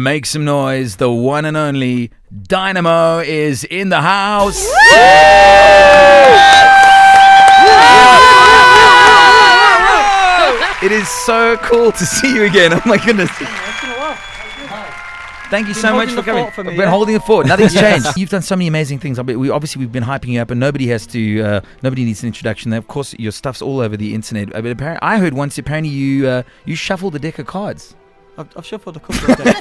Make some noise. The one and only Dynamo is in the house. It is so cool to see you again. Oh my goodness. Thank you so much for coming. I've been holding the fort. Nothing's changed. You've done so many amazing things. We've been hyping you up, and nobody needs an introduction. Of course, your stuff's all over the internet. But apparently, I heard once you shuffled a deck of cards. I've shuffled a couple of decks.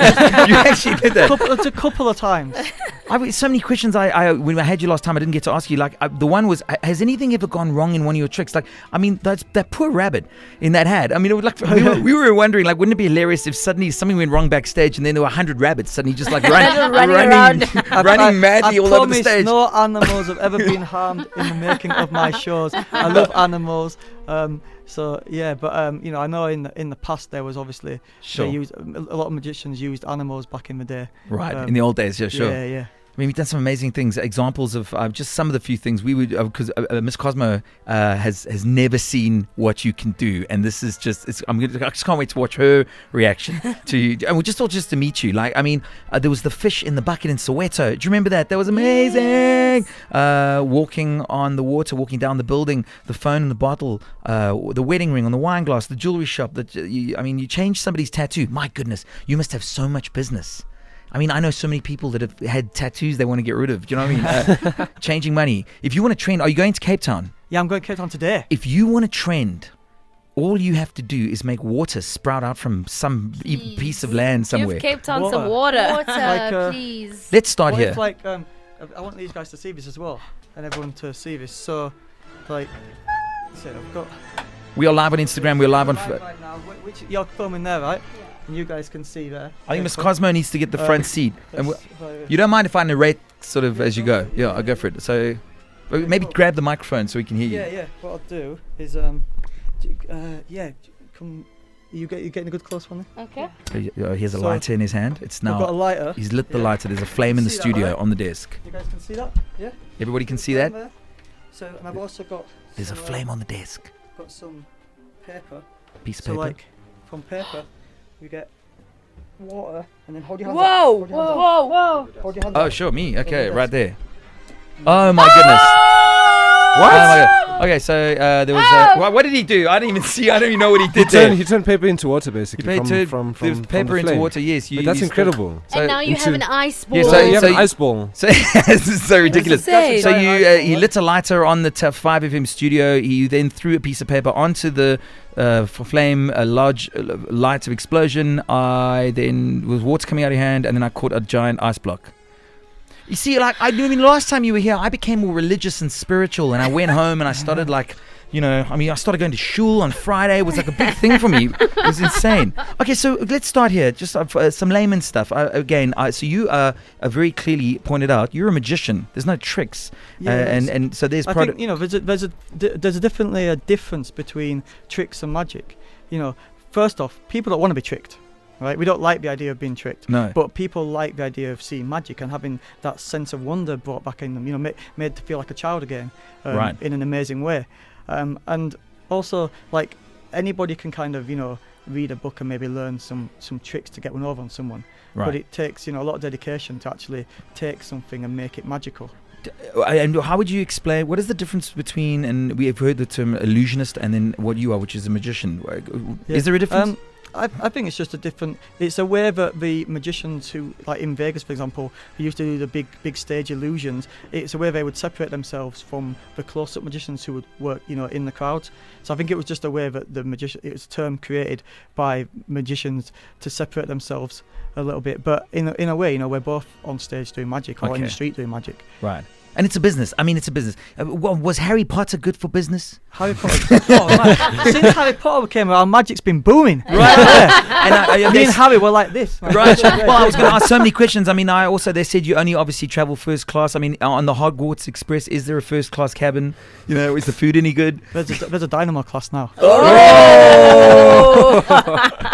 You actually did that. A couple of times. So many questions. When I had you last time, I didn't get to ask you. The one was, has anything ever gone wrong in one of your tricks? That poor rabbit in that hat. It was we were wondering, wouldn't it be hilarious if suddenly something went wrong backstage and then there were 100 rabbits suddenly just running madly all over the stage? No animals have ever been harmed in the making of my shows. I love animals. So yeah, but I know in the past there was obviously a lot of magicians used animals back in the day. Right, in the old days, yeah, sure. Yeah. We've done some amazing things. Examples of just some of the few things we would, because Miss Cosmo has never seen what you can do, and this is just I just can't wait to watch her reaction to you. And we just thought just to meet you. There was the fish in the bucket in Soweto. Do you remember that? That was amazing. Yes. Walking on the water, walking down the building, the phone in the bottle, the wedding ring on the wine glass, the jewelry shop. You changed somebody's tattoo. My goodness, you must have so much business. I know so many people that have had tattoos they want to get rid of. Do you know what I mean? Changing money. If you want to trend, are you going to Cape Town? Yeah, I'm going to Cape Town today. If you want to trend, all you have to do is make water sprout out from some piece of land somewhere. Give Cape Town some water. Please. Let's start here. I want these guys to see this as well, and everyone to see this. So, I've got... We are live on Instagram. We're live on... Right now. You're filming there, right? Yeah. And you guys can see there. I think Miss Cosmo needs to get the front seat. And you don't mind if I narrate sort of as you go? Yeah, I'll go for it. So maybe grab the microphone so we can hear you. Yeah. What I'll do is, come. You getting a good close one there? Okay. He has a lighter in his hand. It's now. I've got a lighter. He's lit the lighter. There's a flame in the studio on the desk. You guys can see that? Yeah. Everybody can see that. So, and I've also got. There's a flame on the desk. Got some paper. Piece of paper. From paper. You get water and then hold your hands up. Whoa. Hold your hands up. Oh, sure, me. Okay, right there. Oh my goodness. What? Oh my God. Okay, so there was. What did he do? I didn't even see. I don't even know what he did there. He turned paper into water, basically. From paper into water. Yes, that's incredible. And now you have an ice ball. Yeah, so you have an ice ball. So this is so ridiculous. So he lit a lighter on the 5FM studio. He then threw a piece of paper onto the flame, a large light of explosion. Then was water coming out of your hand, and then I caught a giant ice block. You see, last time you were here, I became more religious and spiritual, and I went home and I started I started going to shul on Friday. It was like a big thing for me. It was insane. Okay, so let's start here. Just some layman stuff. So you are very clearly pointed out, you're a magician. There's no tricks. And so there's... I think, there's definitely a difference between tricks and magic. First off, people don't want to be tricked. Right, we don't like the idea of being tricked. No. But people like the idea of seeing magic and having that sense of wonder brought back in them. Made to feel like a child again, in an amazing way. And also, anybody can kind of read a book and maybe learn some tricks to get one over on someone. Right. But it takes a lot of dedication to actually take something and make it magical. And how would you explain, what is the difference between, and we have heard the term illusionist, and then what you are, which is a magician? Yeah. Is there a difference? I think it's just it's a way that the magicians who, in Vegas, for example, who used to do the big stage illusions, it's a way they would separate themselves from the close-up magicians who would work, in the crowds. So I think it was just a way that it was a term created by magicians to separate themselves a little bit. But in a way, we're both on stage doing magic or in the street doing magic. Right. And it's a business. It's a business. Was Harry Potter good for business? Harry Potter. Since Harry Potter came out, magic's been booming. Right. And me and Harry were like this. Right. Well, I was going to ask so many questions. They said you only obviously travel first class. On the Hogwarts Express, is there a first class cabin? Is the food any good? There's a Dynamo class now. Oh!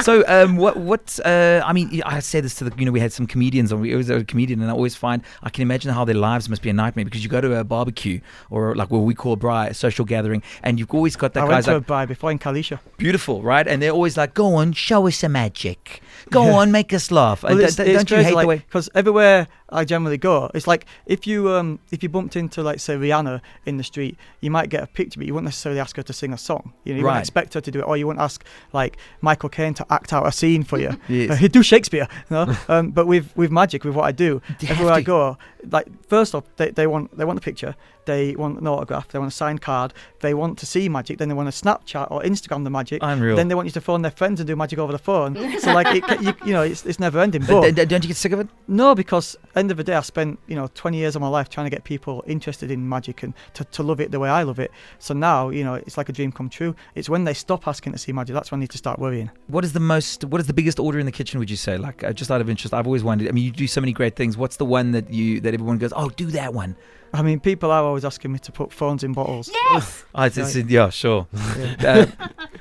So, I say this to we had some comedians, and we always have a comedian, and I can imagine how their lives must be a nightmare, because you go to a barbecue or what we call a braai, a social gathering, and you've always got that I guy's went to a braai before in Kalisha. Beautiful, right? And they're always like, go on, show us some magic. Go on, make us laugh. Well, don't you crazy, hate the way? Because everywhere I generally go, it's like if you bumped into, like, say, Rihanna in the street, you might get a picture, but you wouldn't necessarily ask her to sing a song. You know, you wouldn't expect her to do it, or you wouldn't ask, like, Michael Caine to act out a scene for you. Yes. He'd do Shakespeare, you know. But with magic, with what I do, everywhere I go, like, first off, they want the picture, they want an autograph, they want a signed card, they want to see magic, then they want to Snapchat or Instagram the magic. Unreal. Then they want you to phone their friends and do magic over the phone. So, like, it's never ending. But don't you get sick of it? No, because end of the day, I spent 20 years of my life trying to get people interested in magic and to love it the way I love it. So now, it's like a dream come true. It's when they stop asking to see magic, that's when I need to start worrying. What is the biggest order in the kitchen, would you say? Like, just out of interest, I've always wondered. I mean, you do so many great things. What's the one that everyone goes, oh, do that one? I mean, people are always asking me to put phones in bottles. Yes. Yeah, sure. Yeah.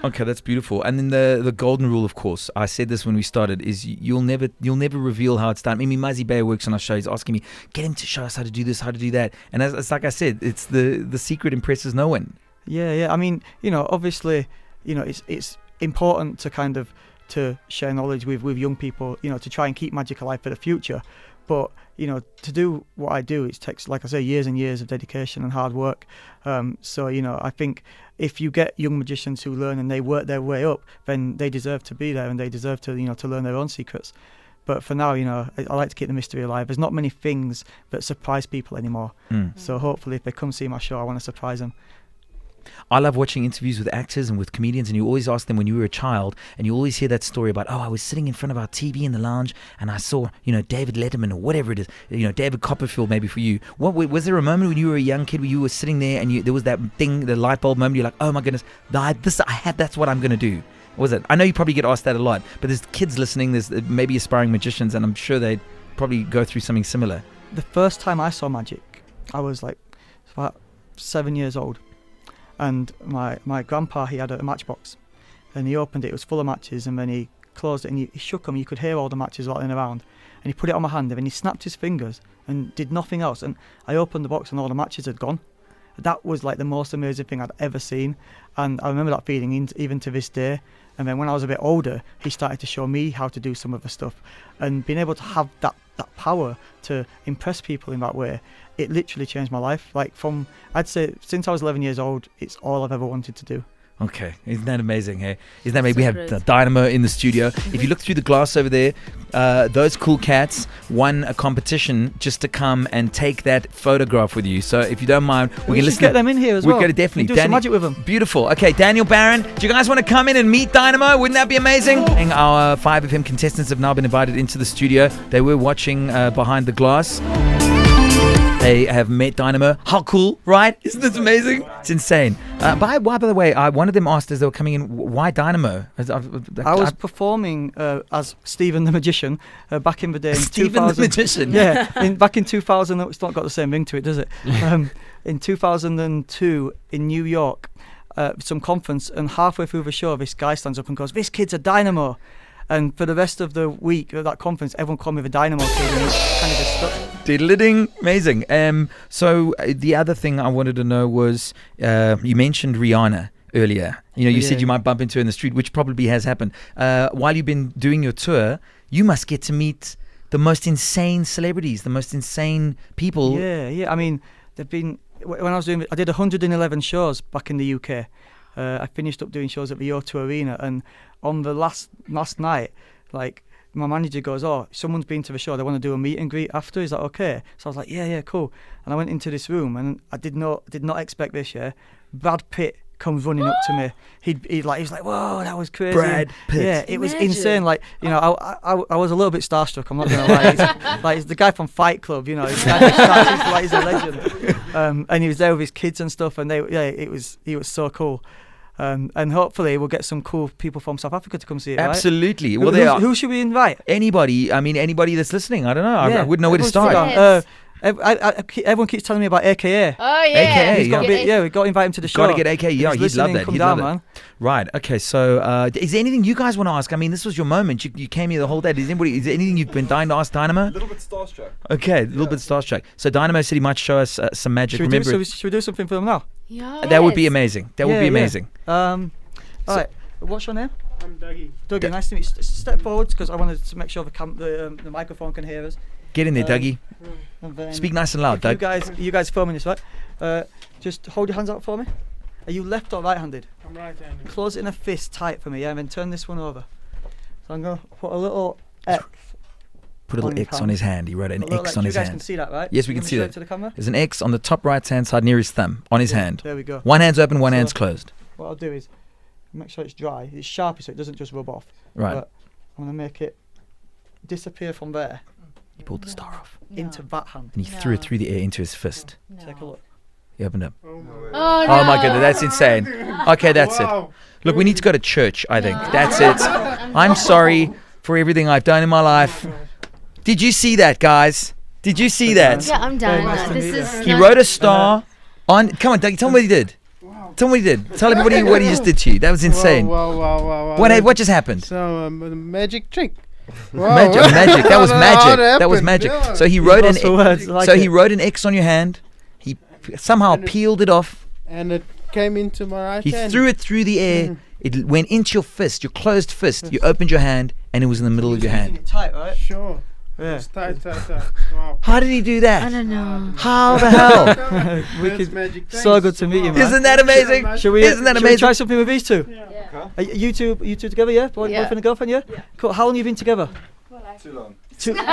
Okay, that's beautiful. And then the golden rule, of course, I said this when we started, is you'll never reveal how it's done. I mean, Muzzy Bear works on our show. He's asking me, get him to show us how to do this, how to do that. And it's like I said, it's the secret impresses no one. Yeah. I mean, obviously, it's important to kind of to share knowledge with young people, to try and keep magic alive for the future. But, to do what I do, it takes, like I say, years and years of dedication and hard work. So, I think if you get young magicians who learn and they work their way up, then they deserve to be there and they deserve to, to learn their own secrets. But for now, I like to keep the mystery alive. There's not many things that surprise people anymore. So hopefully if they come see my show, I want to surprise them. I love watching interviews with actors and with comedians, and you always ask them when you were a child, and you always hear that story about, I was sitting in front of our TV in the lounge and I saw, David Letterman or whatever it is, David Copperfield maybe for you. Was there a moment when you were a young kid where you were sitting there and there was that thing, the light bulb moment, you're like, oh my goodness, that's what I'm going to do? Was it? I know you probably get asked that a lot, but there's kids listening, there's maybe aspiring magicians, and I'm sure they probably go through something similar. The first time I saw magic, I was like about 7 years old. And my grandpa, he had a matchbox, and he opened it was full of matches, and then he closed it and he shook them. You could hear all the matches rattling around, and he put it on my hand, and then he snapped his fingers and did nothing else, and I opened the box and all the matches had gone. That was like the most amazing thing I'd ever seen, and I remember that feeling even to this day. And then when I was a bit older, he started to show me how to do some of the stuff, and being able to have that power to impress people in that way, it literally changed my life. Like I'd say since I was 11 years old, it's all I've ever wanted to do. Okay, isn't that amazing, hey? Isn't that amazing? We have Dynamo in the studio. If you look through the glass over there, those cool cats won a competition just to come and take that photograph with you. So if you don't mind, we can listen. Get them in here as well. We're going to definitely do some magic with them. Beautiful. Okay, Daniel Barron, do you guys want to come in and meet Dynamo? Wouldn't that be amazing? And our 5 of him contestants have now been invited into the studio. They were watching behind the glass. They have met Dynamo. How cool, right? Isn't this amazing? It's insane. By the way, one of them asked as they were coming in, why Dynamo? I was performing as Stephen the Magician back in the day. Stephen the Magician? Yeah, back in 2000. It's not got the same ring to it, does it? In 2002 in New York, some conference, and halfway through the show, this guy stands up and goes, "This kid's a Dynamo." And for the rest of the week at that conference, everyone called me the Dynamo kid, and it kind of just stuck. Diddle-ding. Amazing. So the other thing I wanted to know was, you mentioned Rihanna earlier. You said you might bump into her in the street, which probably has happened. While you've been doing your tour, you must get to meet the most insane celebrities, the most insane people. Yeah. I mean, they've been. When I did 111 shows back in the UK. I finished up doing shows at the O2 Arena, and on the last night, like, my manager goes, "Oh, someone's been to the show, they want to do a meet and greet after, is that okay?" So I was like, yeah, cool. And I went into this room, and I did not expect this. Brad Pitt comes running up to me. He was like, "Whoa, that was crazy." Brad Pitt. Yeah, it was insane. Like, I was a little bit starstruck, I'm not gonna lie. He's the guy from Fight Club, he's he's a legend. And he was there with his kids and stuff, and he was so cool. And hopefully we'll get some cool people from South Africa to come see it. Absolutely. Right? Well, who should we invite? Anybody. I mean, anybody that's listening. I don't know. I wouldn't know where to start. Yes. Everyone keeps telling me about AKA. Oh yeah, AKA, we've got to invite him to the show. Got to get AKA. Yeah, he'd love that. Come down, man. Right. Okay. So, is there anything you guys want to ask? I mean, this was your moment. You came here the whole day. Is there anything you've been dying to ask Dynamo? A little bit starstruck. Okay, a little bit starstruck. So Dynamo said he might show us some magic. Should we do something for them now? Yeah. That would be amazing. That would be amazing. All right. What's your name? I'm Dougie. Dougie, nice to meet you. Step forwards because I wanted to make sure the microphone can hear us. Get in there, Dougie. And then Speak nice and loud, Doug. you guys filming this, right? Just hold your hands out for me. Are you left or right-handed? I'm right-handed. Close it in a fist tight for me, yeah, and then turn this one over. So I'm going to put a little X. Put a little X on his hand. He wrote an X on his You guys can hand. see that, right? Yes, we can Let me see show that. it to the camera. There's an X on the top right-hand side near his thumb, on his hand. There we go. One hand's open, one So- hand's closed. What I'll do is make sure it's dry. It's sharpy so it doesn't just rub off. Right. But I'm going to make it disappear from there He pulled the star off. into that hand. And he threw it through the air into his fist. Take a look. He opened up. Oh my. Oh, Oh no. my goodness, that's insane. Okay, that's it. Wow. Look, we need to go to church, I think. That's it. I'm sorry for everything I've done in my life. Did you see that, guys? Did you see that? Yeah, I'm done. nice to This meet is. He wrote a star on. Come on, Dougie, tell me what he did. Wow. Tell me what he did. Tell everybody what he just did to you. That was insane. Wow. What just happened? So, magic trick. Magic. That was How magic. it That was happened, magic. yeah. So he wrote Lost for words, like So he it. wrote an X on your hand. He somehow peeled it off. And it came into my right He hand. threw it through the air. It went into your fist, your closed fist. You opened your hand, and it was in the middle of your Using hand. it tight, right? Sure. Yeah. It's tight. Wow. How did he do I that? don't know. How the hell? That's magic. So Thanks. good to meet you, Wow. man. Isn't that amazing? Should we, Isn't that should we amazing? try something with these two? Yeah. Are you two together, yeah? Yeah. Boyfriend and girlfriend, yeah? Cool. How long have you been together? Too long. Too long.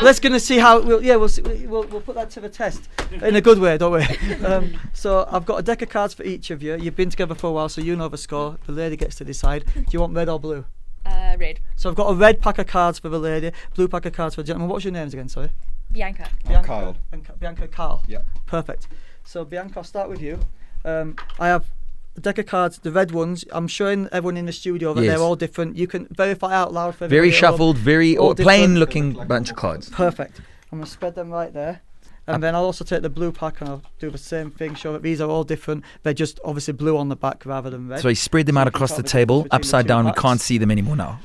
Let's gonna see how. We'll see, we'll put that to the test in a good way, don't we? So I've got a deck of cards for each of you. You've been together for a while, so you know the score. The lady gets to decide. Do you want red or blue? Red. So I've got a red pack of cards for the lady, blue pack of cards for the gentleman. What's your names again? Sorry. Bianca. Bianca Kyle. and Bianca, Carl. Yeah. Perfect. So Bianca, I'll start with you. I have a deck of cards, the red ones. I'm showing everyone in the studio that Yes. they're all different. You can verify out loud for Very everybody at home. shuffled, very all plain different. looking bunch of cards. Perfect. I'm going to spread them right there. And then I'll also take the blue pack and I'll do the same thing, show that these are all different. They're just obviously blue on the back rather than red. So he spread them out you can across tell the the table, difference between the upside two down. We packs. can't see them anymore now.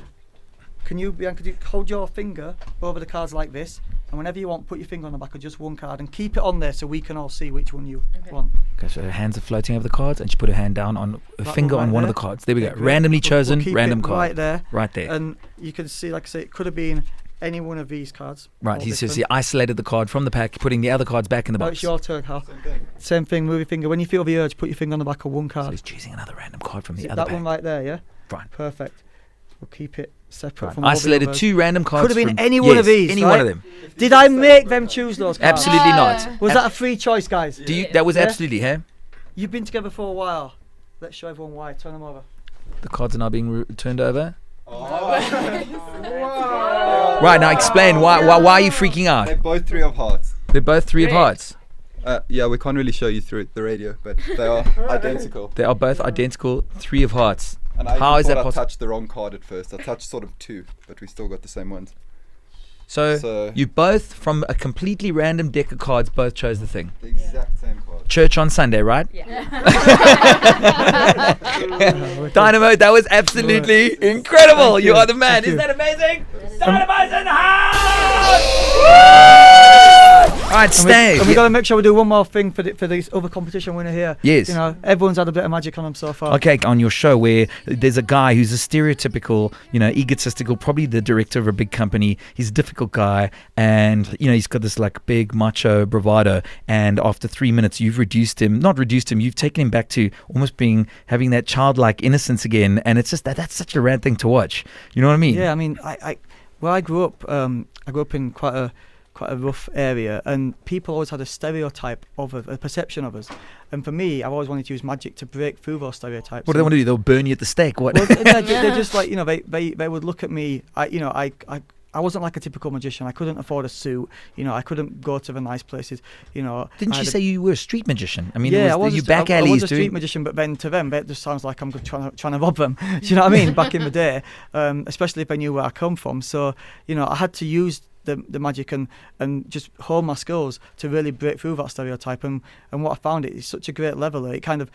Can you, Bianca, hold your finger over the cards like this, and whenever you want, put your finger on the back of just one card and keep it on there so we can all see which one you want. Okay, so her hands are floating over the cards, and she put her hand down on her That finger one on right one of there. the cards. There we go. Great. Randomly We'll chosen, keep random it card. right there. Right there. And you can see, like I say, it could have been any one of these cards. Right, all he says different. he isolated the card from the pack, putting the other cards back in the Now box. it's your turn, Hal. Same thing. Same thing, move your finger. When you feel the urge, put your finger on the back of one So card. he's choosing another random card from Is the it other that pack. one right there, yeah? Fine. Perfect. We'll keep it separate Right. from all the Isolated others. two random cards. Could have been from- any one of Yes, these, Any right? one of them. Did I make them choose those cards? Absolutely not. Was that a free choice, guys? Do you? That was Yeah. absolutely, huh? You've been together for a while. Let's show everyone why. Turn them over. The cards are now being turned over. Wow. Right, now explain why are you freaking out? They're both three of hearts. They're both three of hearts. Yeah, we can't really show you through the radio, but they are identical. They are both identical, three of hearts. And I How even is that thought I possible? touched the wrong card at first. I touched sort of two, but we still got the same ones. So you both, from a completely random deck of cards, both chose the thing. The exact same card. Church on Sunday, right? Yeah. Dynamo, that was absolutely incredible. Thank You you. are the man. Thank Isn't you. that amazing? Dynamo's in the house! All right, stay. And we got to make sure we do one more thing for this other competition winner here. Yes. You know, everyone's had a bit of magic on them so far. Okay, on your show where there's a guy who's a stereotypical, egotistical, probably the director of a big company. He's a difficult guy, and he's got this like big macho bravado. And after 3 minutes, you've not reduced him, you've taken him back to almost having that childlike innocence again. And it's just that's such a rad thing to watch. You know what I mean? Yeah, I mean, where I grew up in quite a rough area, and people always had a stereotype of a perception of us. And for me, I've always wanted to use magic to break through those stereotypes. What do they want to do? They'll burn you at the stake. What? Well, they're just like, they would look at me. I wasn't like a typical magician. I couldn't afford a suit. I couldn't go to the nice places. Didn't you say you were a street magician? I mean, yeah, I was you back I alleys was a doing. street magician, but then to them, it just sounds like I'm trying to rob them. Do you know what I mean? Back in the day, especially if they knew where I come from. So, I had to use the magic and just hone my skills to really break through that stereotype. And what I found, it's such a great leveler. It kind of,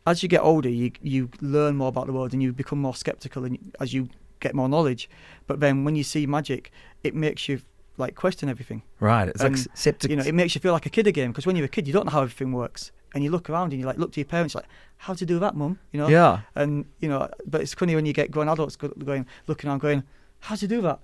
as you get older, you learn more about the world and you become more skeptical as you get more knowledge. But then when you see magic, it makes you like question everything. Right. It's like septic. You know, it makes you feel like a kid again, because when you're a kid, you don't know how everything works, and you look around and you like look to your parents like, how to do that, mum? You know. Yeah. And you know, but it's funny when you get grown adults looking around, going, how to do that?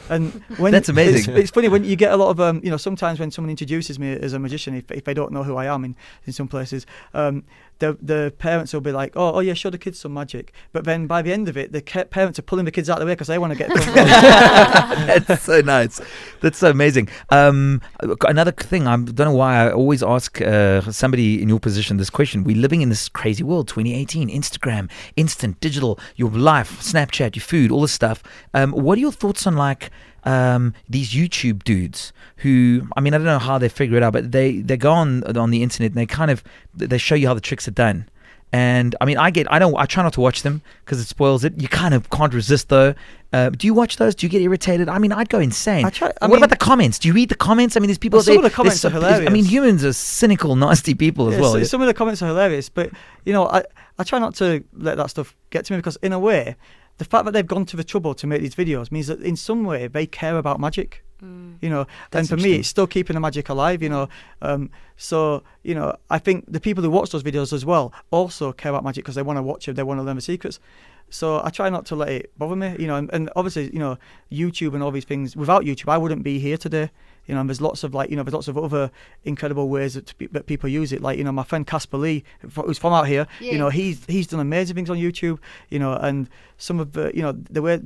And when That's amazing. It's funny when you get a lot of you know, sometimes when someone introduces me as a magician, if they don't know who I am in some places, the parents will be like, oh yeah, show the kids some magic. But then by the end of it, the parents are pulling the kids out of the way because they want to get That's so nice. That's so amazing. Another thing, I don't know why I always ask somebody in your position this question. We're living in this crazy world, 2018, Instagram, instant, digital, your life, Snapchat, your food, all this stuff. What are your thoughts on like these YouTube dudes who, I mean, I don't know how they figure it out, but they go on the internet and they show you how the tricks are done. And I mean, I try not to watch them because it spoils it. You kind of can't resist though. Do you watch those? Do you get irritated? I mean, I'd go insane. What about the comments? Do you read the comments? I mean, there's people. Well, some of the comments are hilarious. I mean, humans are cynical, nasty people as well. Some of the comments are hilarious, but you know, I try not to let that stuff get to me, because in a way, the fact that they've gone to the trouble to make these videos means that in some way they care about magic. You know, and for me, it's still keeping the magic alive, you know. So, you know, I think the people who watch those videos as well also care about magic because they want to watch it, they want to learn the secrets. So I try not to let it bother me, you know, and obviously, you know, YouTube and all these things, without YouTube, I wouldn't be here today. You know, and there's lots of there's lots of other incredible ways that people use it. Like, you know, my friend Casper Lee, who's from out here, you know, he's done amazing things on YouTube, you know, and some of the, you know, the way,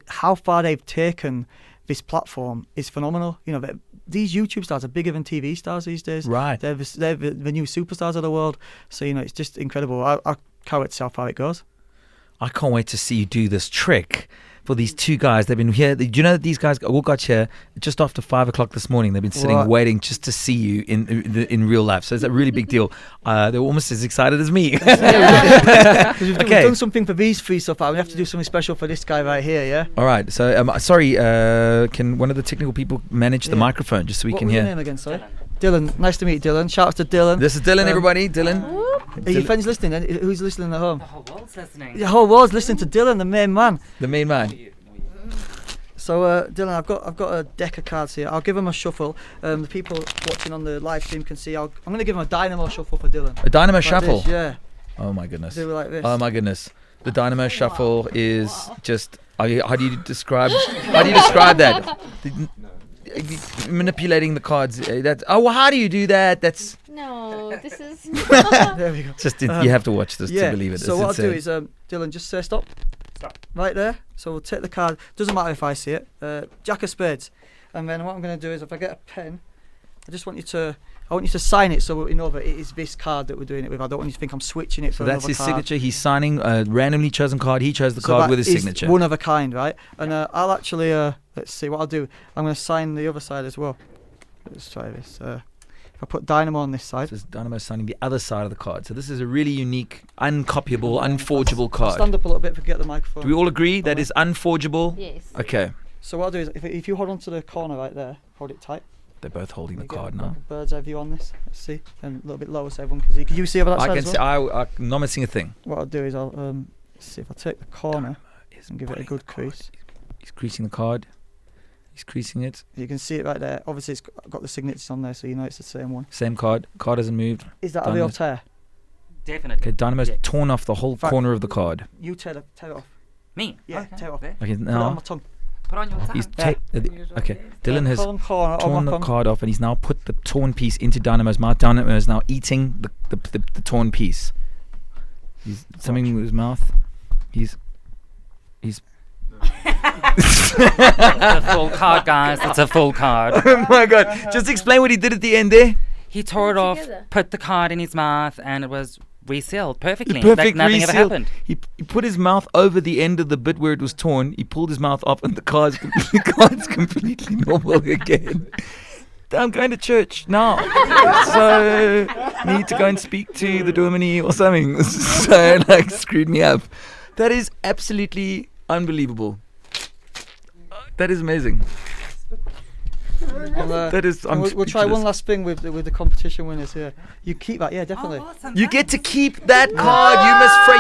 how far they've taken this platform is phenomenal. You know, these YouTube stars are bigger than TV stars these days. Right. They're the new superstars of the world. So, you know, it's just incredible. I can't wait to see how far it goes. I can't wait to see you do this trick for these two guys. They've been here. Do you know that these guys all got here just after 5 o'clock this morning? They've been sitting waiting just to see you in real life. So it's a really big deal. They're almost as excited as me. We've done something for these three so far. We have to do something special for this guy right here, yeah? All right. So, sorry, can one of the technical people manage the microphone just so we can hear? What's your name again, sorry? Dylan. Nice to meet you, Dylan. Shout out to Dylan. This is Dylan, everybody. Dylan. Are your friends listening? Who's listening at home? The whole world's listening. The whole world's listening to Dylan, the main man. The main man. So Dylan, I've got a deck of cards here. I'll give him a shuffle. The people watching on the live stream can see. I'm going to give him a Dynamo shuffle for Dylan. A Dynamo like shuffle? This, yeah. Oh my goodness. Do it like this. Oh my goodness. The Dynamo shuffle is just. How do you describe that? Manipulating the cards. How do you do that? That's. No, this is. There we go. Just you have to watch this to believe it. So what I'll do is, Dylan, just say stop. Stop. Right there. So we'll take the card. Doesn't matter if I see it. Jack of Spades. And then what I'm going to do is, if I get a pen, I want you to sign it so we know that it is this card that we're doing it with. I don't want you to think I'm switching it for another card. So that's his signature. He's signing a randomly chosen card. He chose the card with his signature. One of a kind, right? And I'll actually, let's see what I'll do. I'm going to sign the other side as well. Let's try this. If I put Dynamo on this side. So Dynamo signing the other side of the card. So this is a really unique, uncopyable, unforgeable card. I'll stand up a little bit to get the microphone. Do we all agree that is unforgeable? Yes. Okay. So what I'll do is, if you hold on to the corner right there, hold it tight. They're both holding the card get now. A bird's eye view on this. Let's see. And a little bit lower so everyone can see. Can you see over that side as well? I'm not missing a thing. What I'll do is I'll see if I take the corner and give it a good crease. He's creasing the card. He's creasing it. You can see it right there. Obviously, it's got the signatures on there, so you know it's the same one. Same card. Card hasn't moved. Is that a real tear? Definitely. Okay, Dynamo's torn off the whole corner of the card. You tear it off. Me? Yeah, tear it off. Okay, Put it on now my tongue. Put on your tongue. he's okay. Dylan has torn the card card off, and he's now put the torn piece into Dynamo's mouth. Dynamo is now eating the torn piece. He's something with his mouth. He's. It's a full card, guys. It's a full card. Oh my god! Just explain what he did at the end there. He tore it off, Together. put the card in his mouth, and it was resealed perfectly. Perfect like nothing ever resealed. happened. He put his mouth over the end of the bit where it was torn. He pulled his mouth off, and the card's completely normal again. I'm going to church now, so need to go and speak to the dominie or something. So screwed me up. That is absolutely unbelievable. That is amazing. That is. We'll try one last thing with the competition winners here. You keep that, yeah, definitely. Oh, awesome. You get to keep that card.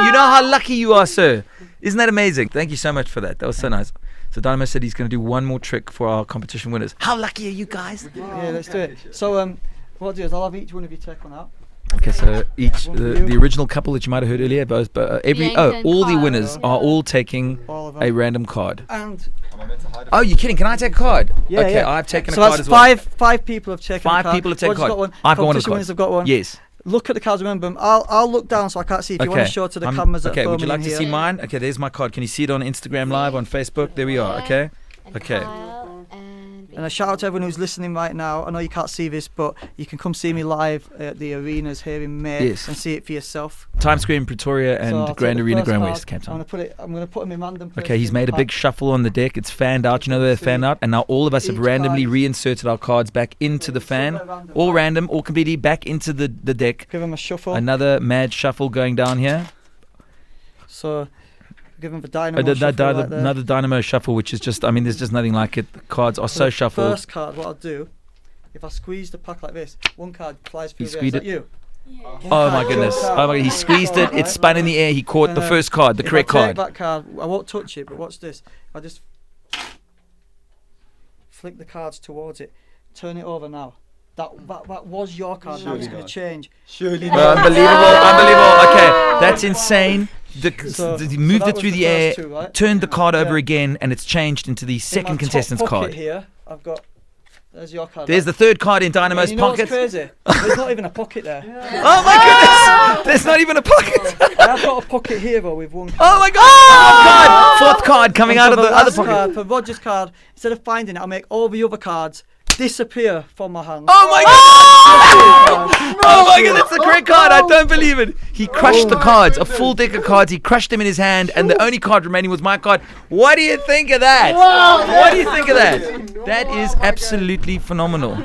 You know how lucky you are, sir. Isn't that amazing? Thank you so much for that. That was so nice. So Dynamo said he's going to do one more trick for our competition winners. How lucky are you guys? Yeah, let's do it. So what I'll do is I'll have each one of you take one out. Okay, so each the original couple that you might have heard earlier, both all the winners are all taking All of them. a random card. And Oh, you're kidding? Can I take a card? yeah, Okay, yeah. I've taken so a card that's as well. five people have taken. Five a card. people have taken a Roger's card. got one. I've got one of the Competition winners cards. have got one. Yes. Look at the cards. Remember them. I'll look down so I can't see. If you want to show to the cameras that Okay, are would you filming like to here. see mine? Okay, there's my card. Can you see it on Instagram Live, on Facebook? There we are, okay? And Okay. Kyle and And a shout out to everyone who's listening right now. I know you can't see this, but you can come see me live at the arenas here in May Yes. and see it for yourself. Times Square in Pretoria So and I'll take Grand the Arena, first Grand card. West, Cape Town. I'm gonna put them in random places Okay, he's in made the a big pack. shuffle on the deck. It's fanned out. You know they're fanned out. And now all of us have Each randomly card- reinserted our cards back into the fan. All random, all completely back into the deck. Give him a shuffle. Another mad shuffle going down here. So give him the Dynamo The- shuffle right there. another Dynamo shuffle, which is just, I mean, there's just nothing like it. The cards are so The shuffled. First card, what I'll do, if I squeeze the pack like this, one card flies through He there. Is squeezed that you? Oh my goodness. Oh my, he squeezed it. It spun in the air. He caught the first card, the correct If I card. take that card, I won't touch it, but watch this. I just flick the cards towards it. Turn it over now. That was your card. Now it's going to change. Surely Unbelievable. Okay, that's insane. So He moved that it was through the the air, first two, right? turned the card over Yeah. again, and it's changed into the In my second top contestant's pocket card. here, I've got. There's your card. There's the right? third card in And Dynamo's you know pocket. what's crazy? There's not even a pocket there. Oh my goodness! There's not even a pocket. I've got a pocket here though with one card. Oh my God! Fourth card coming And out for of the other last pocket. card, for Roger's card, instead of finding it, I'll make all the other cards disappear from my hand. Oh my God! Oh my God! That's the correct card. I don't believe it. He crushed the cards, a full deck of cards. He crushed them in his hand, and the only card remaining was my card. What do you think of that? What do you think of that? That is absolutely phenomenal.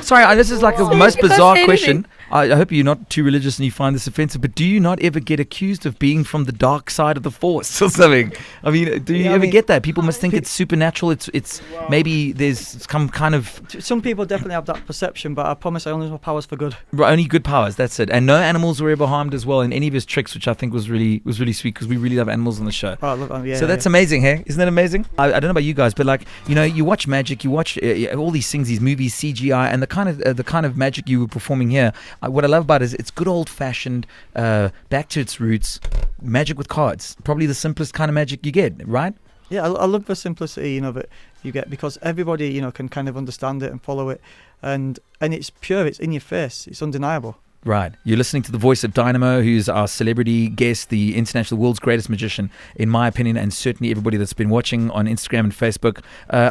Sorry, this is like the most bizarre question. I hope you're not too religious and you find this offensive, but do you not ever get accused of being from the dark side of the force or something? I mean, do you ever get that? People must think it's supernatural. It's maybe there's some kind of Some people definitely have that perception, but I promise I only use my powers for good. only good powers. That's it. And no animals were ever harmed as well in any of his tricks, which I think was really sweet because we really love animals on the show. Oh, look, yeah, So that's amazing, hey? Isn't that amazing? I don't know about you guys, but like, you know, you watch magic, you watch all these things, these movies, CGI, and the kind of magic you were performing here. What I love about it is it's good old-fashioned, back to its roots, magic with cards. Probably the simplest kind of magic you get, right? Yeah, I love the simplicity, that you get because everybody, can kind of understand it and follow it, and it's pure. It's in your face. It's undeniable. Right. You're listening to the voice of Dynamo, who's our celebrity guest, the international world's greatest magician, in my opinion, and certainly everybody that's been watching on Instagram and Facebook.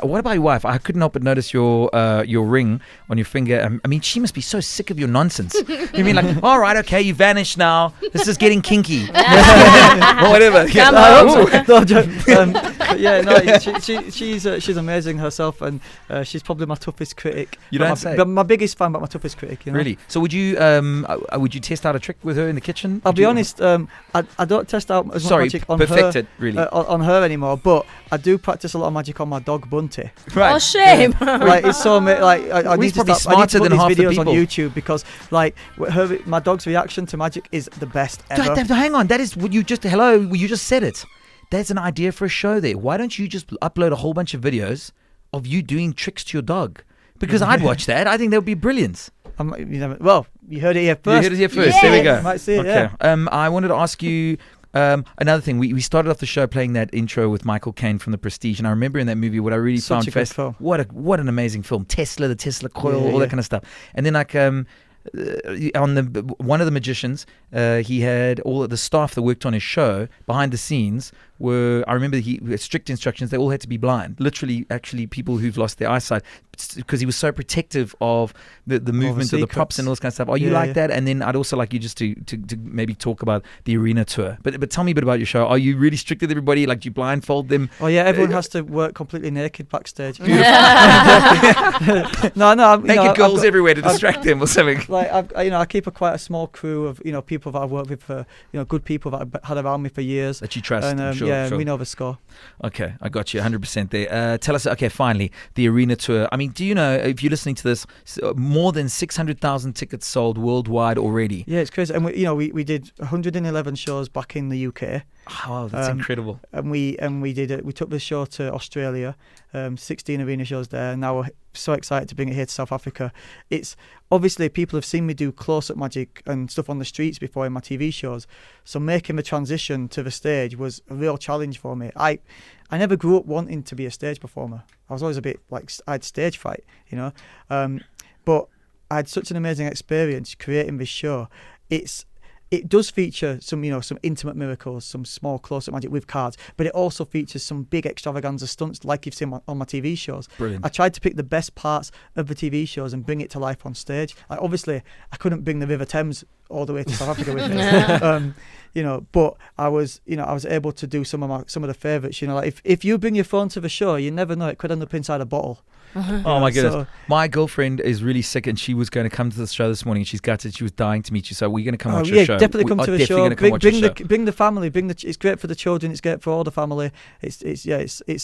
What about your wife? I couldn't help but notice your ring on your finger. I mean, she must be so sick of your nonsense. You mean like, all right, okay, you vanished now. This is getting kinky. Or whatever. Come Yeah. No, but yeah, no, she's amazing herself, and she's probably my toughest critic. You But don't my, say. but my biggest fan, but my toughest critic. Really? So would you test out a trick with her in the kitchen? I'll Would be you- honest. I don't test out as much Sorry, magic on perfect her. it, really. On her anymore, but I do practice a lot of magic on my dog Bunty. Right. Oh, shame. Like it's so I He's need to probably stop. I need smarter to put than these half the videos on people. YouTube because like my dog's reaction to magic is the best ever. Hang on, that is what you just you just said it. That's an idea for a show there. Why don't you just upload a whole bunch of videos of you doing tricks to your dog? Because I'd watch that. I think that would be brilliant. Well, you heard it here first. You heard it here first. There we Yes. go. You might see it, Okay. yeah. I wanted to ask you another thing. We started off the show playing that intro with Michael Caine from The Prestige, and I remember in that movie what I really Such found a good film. What an amazing film. The Tesla coil, Yeah, all that yeah. kind of stuff. And then like on one of the magicians, he had all of the staff that worked on his show behind the scenes were, I remember he strict instructions, they all had to be blind, literally actually people who've lost their eyesight, because he was so protective of the movement of the props secrets. and all this kind of stuff. Are you Yeah, like yeah. that? And then I'd also like you just to maybe talk about the arena tour, but tell me a bit about your show. Are you really strict with everybody? Like, do you blindfold them? Oh yeah, everyone has to work completely naked backstage. no, Naked girls everywhere to distract them or something. Like I keep quite a small crew of people that I've worked with for good people that I've had around me for years. That you trust, And I'm sure. Yeah, sure. we know the score. Okay, I got you 100% there. Tell us, okay, finally, the arena tour. I mean, do you know, if you're listening to this, more than 600,000 tickets sold worldwide already? Yeah, it's crazy. And we did 111 shows back in the UK. Oh, wow, that's incredible. And we took the show to Australia, 16 arena shows there. Now we're so excited to bring it here to South Africa. It's obviously people have seen me do close-up magic and stuff on the streets before in my TV shows. So making the transition to the stage was a real challenge for me. I never grew up wanting to be a stage performer. I was always a bit like I had stage fright, you know. But I had such an amazing experience creating this show. It does feature some intimate miracles, some small close-up magic with cards, but it also features some big extravaganza stunts like you've seen on my TV shows. Brilliant. I tried to pick the best parts of the TV shows and bring it to life on stage. Like, obviously, I couldn't bring the River Thames all the way to South Africa with me, but I was able to do some of the favourites. You know, like if you bring your phone to the show, you never know, it could end up inside a bottle. Oh my goodness. My girlfriend is really sick and she was going to come to the show this morning. She's gutted. She was dying to meet you. So we're going to come watch your show. Definitely come to the show. Show. Bring the family. It's great for the children. It's great for all the family. It's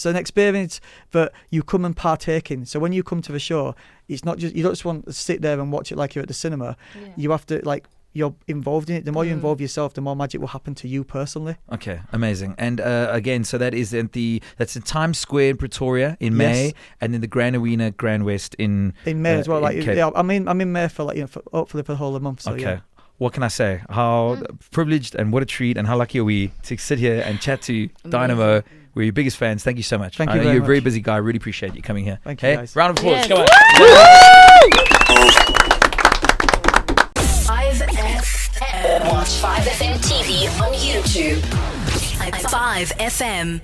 an experience that you come and partake in. So when you come to the show, it's not just, you don't just want to sit there and watch it like you're at the cinema. Yeah. You have to you're involved in it. The more you involve yourself, the more magic will happen to you personally. Okay, amazing. And again, so that's in Times Square in Pretoria in May, and then the Grand Arena, Grand West in May as well. I'm in May for hopefully for the whole of the month. So, okay. Yeah. What can I say? How privileged and what a treat, and how lucky are we to sit here and chat to Dynamo. We're your biggest fans. Thank you so much. Thank you very You're a much. very busy guy. I really appreciate you coming here. Thank you, guys. Round of applause. Yes. Come on. 5FM. Watch 5FM TV on YouTube. 5FM.